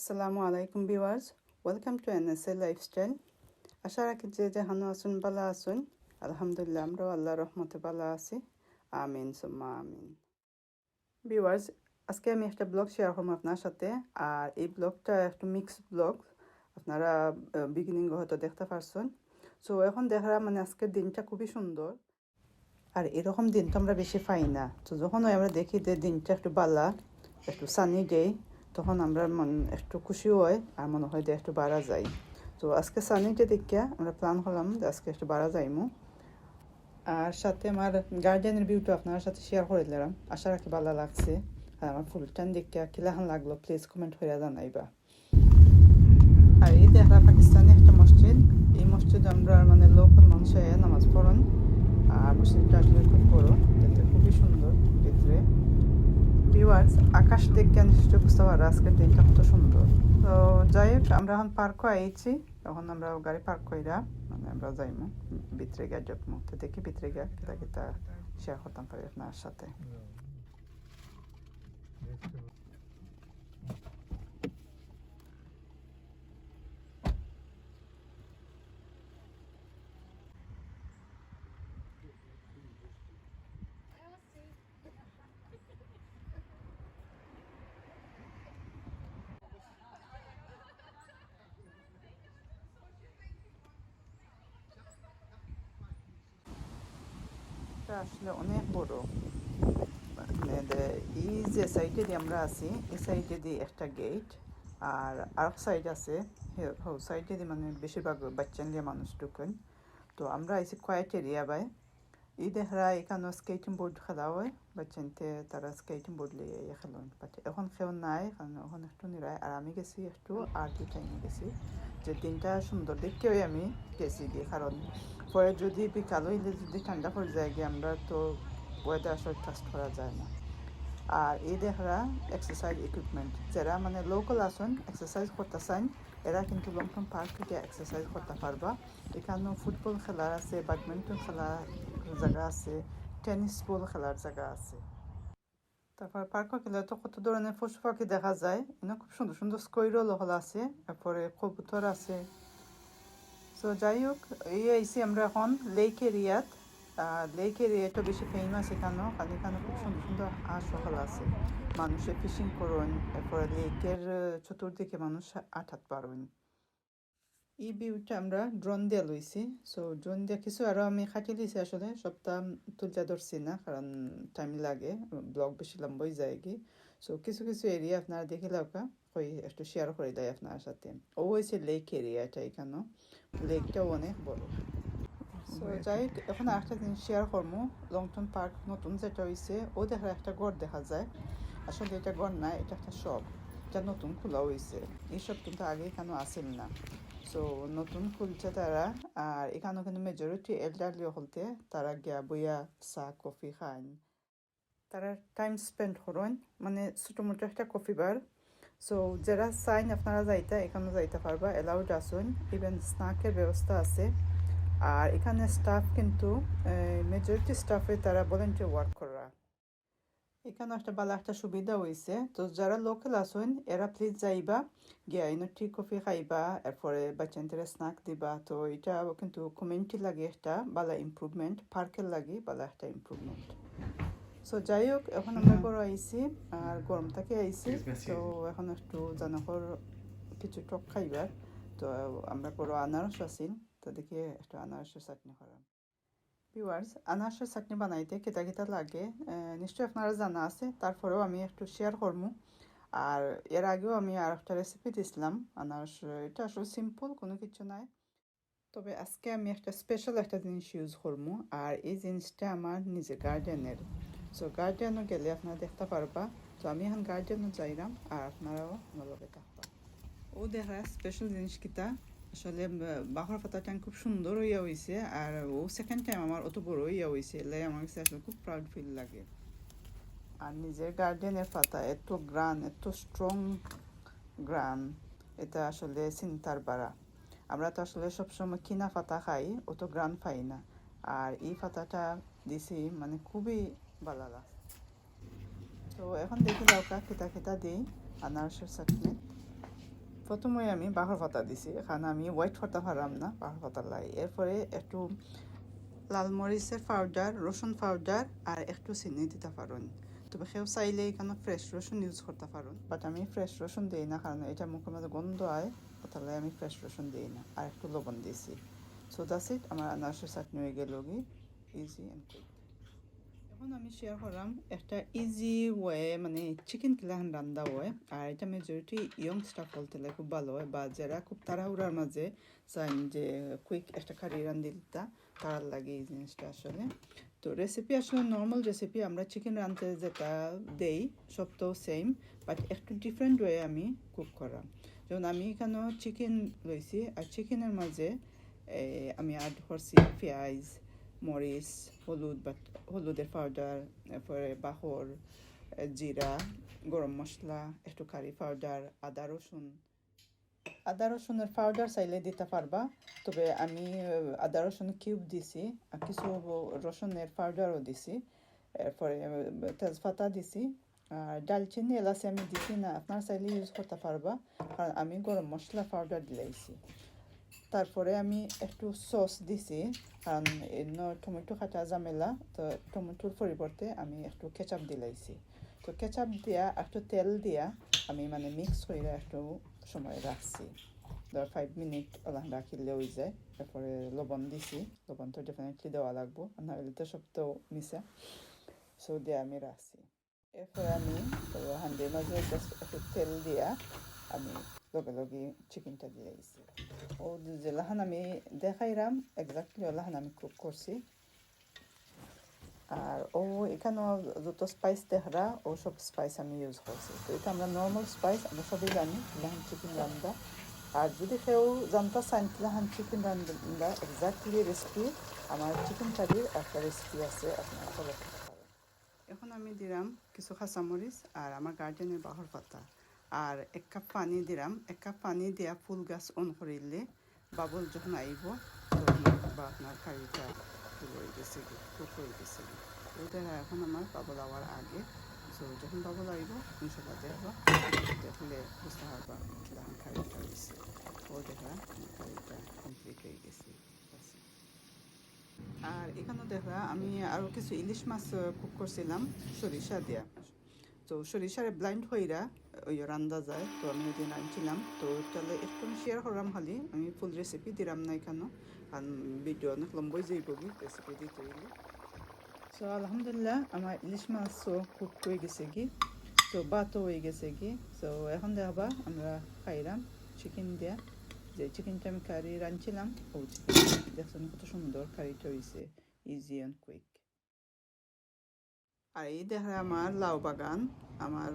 Assalamu alaikum viewers. Welcome to NSA Lifestyle. আশা রাখি যে যেহানো আসুন বালা আসুন আলহামদুলিল্লাহ আমরা আল্লাহর রহমতে বালা আছি আমিন সুম্মা আমিন ভিউয়ার্স আজকে আমি একটা ব্লগ শেয়ার করব আপনার সাথে আর এই ব্লগটা একটা মিক্স ব্লগ আপনারা বিগিনিং হয়তো দেখতে পারছেন সো এখন দেখা মানে আজকের দিনটা খুবই সুন্দর আর এরকম দিন তো আমরা বেশি পাই না তো যখন আমরা দেখি যে দিনটা একটু বালা একটু সানি ডে তখন আমরা মন একটু খুশি হয় আর মনে হয় যে একটু বাড়া যায় তো আজকে সানিটা দেখিয়া আমরা প্ল্যান করলাম যে আজকে একটু বাড়া যাইমু আর সাথে আমার গার্ডেনের ভিউটা আপনার সাথে শেয়ার করে দিলাম আশা রাখি ভালো লাগছে আর আমার ফুলটান দেখিয়া কিলাহান লাগলো প্লিজ কমেন্ট করে জানাইবা আর এই দেখা পাকিস্তানি একটা মসজিদ এই মসজিদ আমরা মানে লোকাল মানুষ নামাজ পড়েন আর মসজিদটা আসলে খুব বড় দেখতে খুবই সুন্দর ভিতরে ভিউয়ার্স আকাশ দেখে নিশ্চয় বুঝতে পারো আজকের দিনটা কত সুন্দর তো যাই হোক আমরা এখন পার্ক আইছি তখন আমরা গাড়ি পার্ক কইরা মানে আমরা যাইমু ভিতরে গিয়ে যাবো তো দেখি ভিতরে গিয়ে কিতা কিতা শেয়ার করতাম পারি আপনার সাথে আসলে অনেক বড় মানে এই যে সাইডে দিয়ে আমরা আছি এই সাইডে দিয়ে একটা গেট আর আরেক সাইড আছে সাইডে দিয়ে মানে বেশিরভাগ বাচ্চা নিয়ে মানুষ ঢুকেন তো আমরা আইসি কোয়াইট এরিয়া বাই এই দেখা এখানে স্কেটিং বোর্ড খেলা হয় বাচ্চানতে তারা স্কেটিং বোর্ড লিয়ে খেলেন বাট এখন খেয়ে নাই কারণ এখন একটু নিরায় আর আমি গেছি একটু আর্লি টাইমে গেছি যে দিনটা সুন্দর দেখতেও আমি গেছি গিয়ে কারণ পরে যদি বিকাল হইলে যদি ঠান্ডা পড়ে যায় গিয়ে আমরা তো ওয়েদার আসলে ট্রাস্ট করা যায় না আর এই দেখা এক্সারসাইজ ইকুইপমেন্ট যারা মানে লোকাল আসুন এক্সারসাইজ করতে চান এরা কিন্তু লংটন পার্কে গিয়ে এক্সারসাইজ করতে পারবা এখানেও ফুটবল খেলার আছে ব্যাডমিন্টন খেলার জায়গা আছে টেনিস বল খেলার জায়গা আছে তারপর পার্কে গেলে তো কত ধরনের পশু পাখি দেখা যায় এনে খুব সুন্দর সুন্দর স্কোয়ারল হল আছে তারপরে কবুতর আছে সো যাই হোক এই আইসি আমরা এখন লেক এরিয়াত লেক এরিয়াটা বেশি ফেমাস এখানেও কারণ এখানে খুব সুন্দর সুন্দর হাঁস সকল আছে মানুষে ফিশিং করুন এরপরে লেকের চতুর্দিকে মানুষ আঠাত পারুন এই ভিউটা আমরা ড্রোন দিয়ে লইছি সো ড্রোন দিয়ে কিছু আরও আমি খাটি দিয়েছি আসলে সপ্তাহ তুলতে ধরছি না কারণ টাইম লাগে ব্লগ বেশি লম্বই যায় কি সো কিছু কিছু এরিয়া আপনারা দেখে লাউকা কই একটু শেয়ার করে দেয় আপনার সাথে ও হয়েছে লেক এরিয়াটা এখানেও লেকটাও অনেক বড় সো যাই এখন একটা জিনিস শেয়ার করবো লংটন পার্ক নতুন যেটা হয়েছে ও দেখা একটা ঘর দেখা যায় আসলে এটা ঘর না এটা একটা শপ এটা নতুন খোলা হয়েছে এইসব কিন্তু আগে এখানেও আসেন না সো নতুন খুলছে তারা আর এখানেও কিন্তু মেজরিটি এল্ডারলি হলতে তারা গিয়া বইয়া চা কফি খান তারা টাইম স্পেন্ড করেন মানে ছোটো মোটো একটা কফি বার সো যারা চাইন আপনারা যাইতা এখানেও যাইতে পারবা অ্যালাউড আসুন ইভেন স্ন্যাকের ব্যবস্থা আছে আর এখানে স্টাফ কিন্তু মেজরিটি স্টাফে তারা ভলেন্টিয়ার ওয়ার্ক করা এখানে একটা ভালো একটা সুবিধা হয়েছে তো যারা লোকাল আসুন এরা প্লিজ যাইবা গিয়া ইনো টি কফি খাইবা এরপরে বাচ্চাদের স্ন্যাক দিবা তো এটা কিন্তু কমিউনিটি লাগে একটা ভালো ইমপ্রুভমেন্ট পার্কের লাগে ভালো একটা ইমপ্রুভমেন্ট সো যাই হোক এখন আমরা করে আইছি আর গরম থেকে আইছি তো এখন একটু জানকর কিছু টক খাইবার তো আমরা করে আনারস আসিল তো দেখি একটু আনারসের চাটনি করা ভিউয়ার্স আনারসের চাটনি বানাইতে কেটা কেটা লাগে নিশ্চয়ই আপনারা জানা আছে তারপরেও আমি একটু শেয়ার করবো আর এর আগেও আমি আর একটা রেসিপি দিয়েছিলাম আনারস এটা আসলে সিম্পল কোনো কিছু নাই তবে আজকে আমি একটা স্পেশাল একটা জিনিস ইউজ করবো আর এই জিনিসটা আমার নিজের গার্ডেনের সো গার্ডেনও গেলে আপনারা দেখতে পারবা তো আমি এখন গার্ডেনও যাইলাম আর আপনারাও আমার লগে থাকবা ও দেখা স্পেশাল জিনিস কিতা আসলে বাহর পাতাটা খুব সুন্দর হইয়া হয়েছে আর ও সেকেন্ড টাইম আমার অত বড় হইয়া হয়েছে এলে আমার কাছে আসলে খুব প্রাউড ফিল লাগে আর নিজের গার্ডেনের পাতা এত গ্রান এত স্ট্রং গ্রান এটা আসলে চিন্তার বাড়া আমরা তো আসলে সবসময় কিনা পাতা খাই অত গ্রান পাই না আর এই পাতাটা দিছি মানে খুবই ভালো লাগে তো এখন দেখি দরকার খেতা খেতা দিই আনারসের চাটনি প্রথমে আমি বাহার পাতা দিছি, কারণ আমি হোয়াইট পাতা পারাম না, বাহার পাতা লাই। এরপরে একটু লাল মরিচের পাউডার, রসুন পাউডার আর একটু চিনি দিতে পারেন। তবে সেও চাইলে এখানে ফ্রেশ রসুন ইউজ করতে পারেন, বাট আমি ফ্রেশ রসুন দিই না, কারণ এটা মুখের মধ্যে গন্ধ হয়, তাহলে আমি ফ্রেশ রসুন দিই না। আর একটু লবণ দিয়েছি। সো দ্যাটস ইট, আমার আনারসের চাটনি হয়ে গেল গি, ইজি অ্যান্ড কুইক। এখন আমি শেয়ার করলাম একটা ইজি ওয়ে, মানে চিকেন কিলাহান রান্না হয়, আর এটা মেজরিটি ইয়ং স্টাফ বলতে খুব ভালো হয়, বা যারা খুব তাড়াহুড়ার মাঝে চান যে কুইক একটা কারি রান্ধিলতা, তার লাগে এই জিনিসটা আসলে। তো রেসিপি আসলে নর্মাল রেসিপি আমরা চিকেন রাঁধতে যেটা দেই সব তো সেম, বাট একটু ডিফারেন্ট ওয়ে আমি কুক করা। যেমন আমি এখানেও চিকেন লইছি, আর চিকেনের মাঝে আমি অ্যাড করছি পেঁয়াজ, মরিচ, হলুদের পাউডার, এরপরে বাহর, জিরা, গরম মশলা, একটু কারি পাউডার, আদা রসুনের পাউডার চাইলে দিতে পারবা, তবে আমি আদা রসুন কিউব দিছি, আর কিছু রসুনের পাউডারও দিছি। এরপরে তেজপাতা দিছি, আর ডালচিনি এলাচি আমি দিছি না, আপনার চাইলে ইউজ করতে পারবা, কারণ আমি গরম মশলা পাউডার দিলাইছি। তারপরে আমি একটু সস দিছি, কারণ টমেটো কাটা ঝামেলা, তো টমেটোর পরিবর্তে আমি একটু কেচাপ দিলাইছি। তো কেচাপ দিয়া একটু তেল দিয়া আমি মানে মিক্স করে একটু সময় রাখছি, ধর 5 মিনিট ওলা রাখিলে হয়ে যায়। তারপরে লবণ দিছি, লবণ তো ডেফিনেটলি দেওয়া লাগবো, নাহলে তো সব তো মিশা। সো দিয়ে আমি রাখছি। এরপরে আমি হান্ডির মাঝে জাস্ট একটু তেল দিয়া আমি লগে লগে চিকেনটা দিয়ে দিছি। ও যে লাহান আমি দেখাইলাম এক্স্যাক্টলি ওলাহান আমি কুক করছি। আর ও এখানেও যত স্পাইস দেখরা ও সব স্পাইস আমি ইউজ করছি। তো এটা আমরা নর্মাল স্পাইস আমরা সবই জানি লাহান চিকেন রান্না। আর যদি কেউ জানতে চান লাহান চিকেন রান্না এক্স্যাক্টলি রেসিপি, আমার চিকেন কারির একটা রেসিপি আছে, আপনারা ফলো করতে পারেন। এখন আমি দিলাম কিছু কাঁচামরিচ আর আমার গার্ডেনের বাহর পাতা, আর 1 কাপ পানি দিলাম। 1 কাপ পানি দিয়া ফুল গাছ অন করিলে বাবল যখন আইব তখন বা আপনার কারিটা ফুল হয়ে গেছে কি, কুক হয়ে গেছে কি। ওইটা এখন আমার বাবল আওয়ার আগে, সো যখন বাবল আইব ইনশাল্লাহ দেখবা, দেখলে বুঝতে পারবা কিরকম কারিটা হয়েছে। ও দেখবা কারিটা কমপ্লিট হয়ে গেছে। আর এখানেও দেখবা আমি আরও কিছু ইলিশ মাছ কুক করছিলাম সরিষা দিয়া। তো সরিষার ব্লাইন্ড হইরা ওই রান্দা যায়, তো আমি ওই দিন আনছিলাম। তো তাহলে একটু শেয়ার করলাম, খালি আমি ফুল রেসিপি দিলাম না এখানেও, কারণ ভিডিও অনেক লম্বই যাইব কি রেসিপি দিতে হইলে। সো আলহামদুলিল্লাহ আমার ইলিশ মাছও কুক হয়ে গেছে কি, তো ভাতও হয়ে গেছে কি। সো এখন দেখবা আমরা খাইলাম চিকেন দিয়া, যে চিকেনটা আমি কারি রাঁধছিলাম, ও চিকেন দেখছেন কত সুন্দর কারিটা হয়েছে, ইজি অ্যান্ড কুইক। আর এই দেখা আমার লাউ বাগান, আমার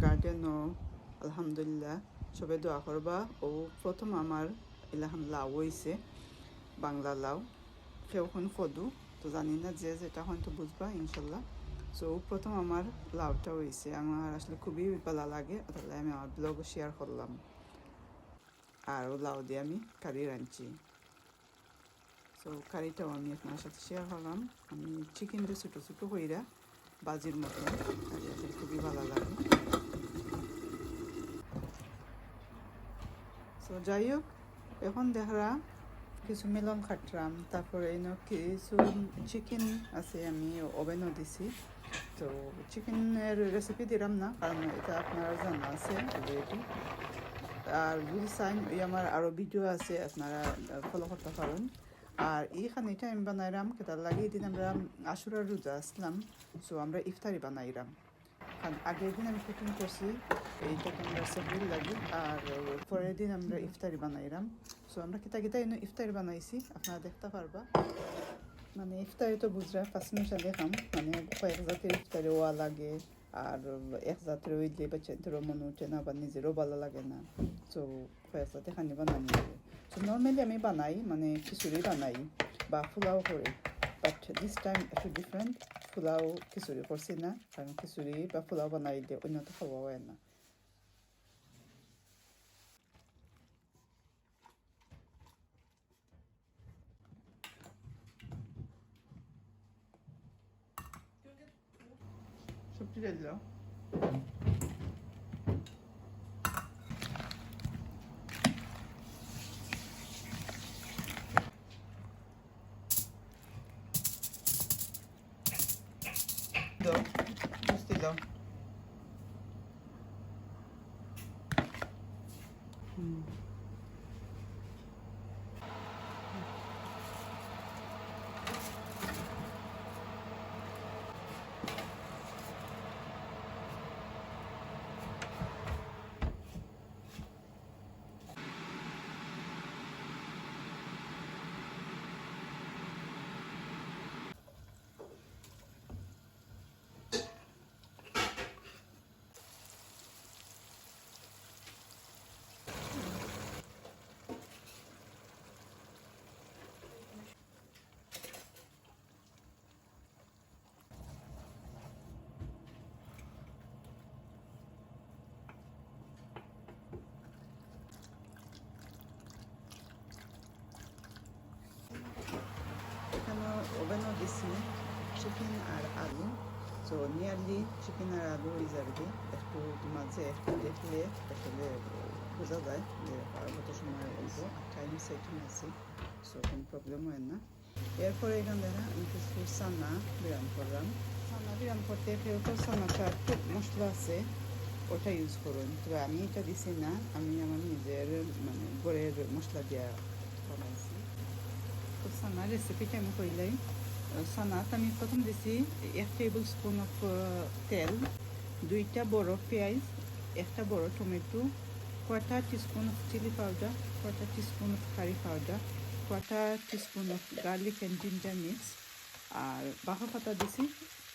গার্ডেনও আলহামদুলিল্লাহ সবে দোয়া করবা। ও প্রথম আমার এলাহান লাউ হয়েছে, বাংলা লাউ, কেউখন ফদু, তো জানি না যে যেটা হয়তো বুঝবা ইনশাল্লাহ। সো প্রথম আমার লাউটা হয়েছে, আমার আসলে খুবই ভালো লাগে, তাহলে আমি আমার ব্লগও শেয়ার করলাম। আর ও লাউ দিয়ে আমি কারি রাঁধছি। সো কারিটাও আমি আপনার সাথে শেয়ার করলাম। আমি চিকেনটা ছোটো ছোটো কইরা বাজির মতো, খুবই ভালো লাগে। সো যাই হোক, এখন দেখরা কিছু মেলন কাটলাম, তারপরে কিছু চিকেন আছে আমি ওভেনও দিছি। তো চিকেনের রেসিপি দিলাম না, কারণ এটা আপনারা জানা আছে অলরেডি। আর যদি চান ওই আমার আরও ভিডিও আছে, আপনারা ফলো করতে পারেন। আর এইখানে এটা আমি বানাইলাম কেটার লাগে, এদিন আমরা আশুরার রোজা আসলাম, সো আমরা ইফতারি বানাইলাম। কারণ আগের দিন আমি কুকিং করছি এইটাকে আমরা সেহরির লাগি, আর পরের দিন আমরা ইফতারি বানাইলাম। সো আমরা কিতা কিতা ইফতারি বানাইছি আপনারা দেখতে পারবা। মানে ইফতারি তো বুঝরা 5 মিনিট দেখাম, মানে কয়েক জাতের ইফতারি ওয়া লাগে, আর এক জাতের হইলে বাচ্চাদেরও মনে উঠে না, বা নিজেরও ভালো লাগে না। সো কয়েক জাতে খানি বানানি লাগে। সো নর্মালি আমি বানাই, মানে খিচুড়ি বানাই বা পোলাও করি, বাট দিস টাইম একটু ডিফারেন্ট। পোলাও খিচুড়ি করছি না, কারণ খিচুড়ি বা পোলাও বানাইলে অন্যত খাওয়া হয় না। সবজি দিল এখানে ওভেনও দিছি চিকেন আর আলু, সো নিয়ারলি চিকেন আর আলু হয়ে যাবে। একটু মাঝে একটু দেখলে আসলে বোঝা যায় যে কত সময় অল্প টাইম সেটিং আছে, সো কোনো প্রবলেম হয় না। এরপরে এখানে দেখা আমি কিছু সানা বিরান করলাম। সানা বিরান করতে কেউ তো সানাটা খুব মশলা আছে ওটা ইউজ করুন, তবে আমি এটা দিছি না, আমি আমার নিজের মানে ঘরের মশলা দিয়া বানাইছি। তো সানার রেসিপিটা আমি কইলাই। সানাত আমি প্রথম দিছি 1 টেবিল স্পুন অফ তেল, 2টা বড় পেঁয়াজ, 1টা বড় tomato, 1/4 teaspoon of chili powder, 1/4 teaspoon of curry powder, 1/4 teaspoon of garlic and ginger mix, আর বাহা পাতা দিছি,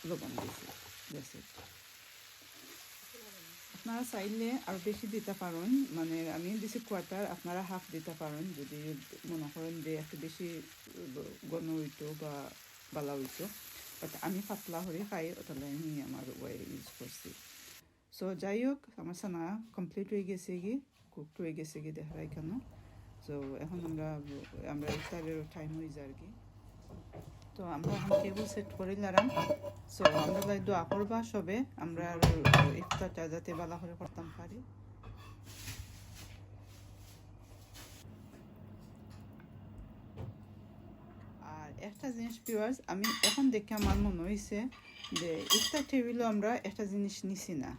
লবণ দিছি। আপনারা চাইলে আরও বেশি দিতে পারেন, মানে আমি দিছি 1/4, আপনারা হাফ দিতে পারেন যদি মনে করেন যে একটু বেশি ঘন হইতো বা বালা হইতো, বাট আমি পাতলা করে খাই, ওটালে আমি আমার ওয়ে ইউজ করছি। সো যাই হোক, আমার সানা কমপ্লিট হয়ে গেছে কি, কুকড হয়ে গেছে কি দেখা কেন। সো এখন আমরা ইফতারের টাইম হয়ে যায় আর কি। তো আমরা এখন টেবিল সেট করে নিলাম। সো আমরা দোয়া করবা সবে আমরা ইফতারটা যাতে ভালো করে করতাম পারি। আর একটা জিনিস ভিউয়ার্স, আমি এখন দেখে আমার মনে হয়েছে যে ইফতার টেবিলও আমরা একটা জিনিস নিছি না।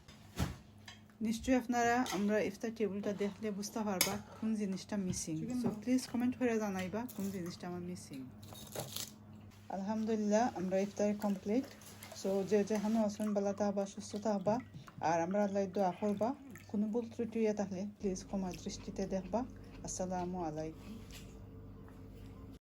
নিশ্চয়ই আপনারা আমরা ইফতার টেবিলটা দেখলে বুঝতে পারবা কোন জিনিসটা মিসিং। সো প্লিজ কমেন্ট করে জানাইবা কোন জিনিসটা আমার মিসিং। আলহামদুলিল্লাহ, আমরা ইফতার কমপ্লিট। সো যে যেখানে আসবেন ভালো থাকবা, সুস্থ থাকবা, আর আমরা আল্লাহ দোয়া করবা। কোনো ভুল ত্রুটি থাকলে প্লিজ ক্ষমা দৃষ্টিতে দেখবা। আসসালামু আলাইকুম।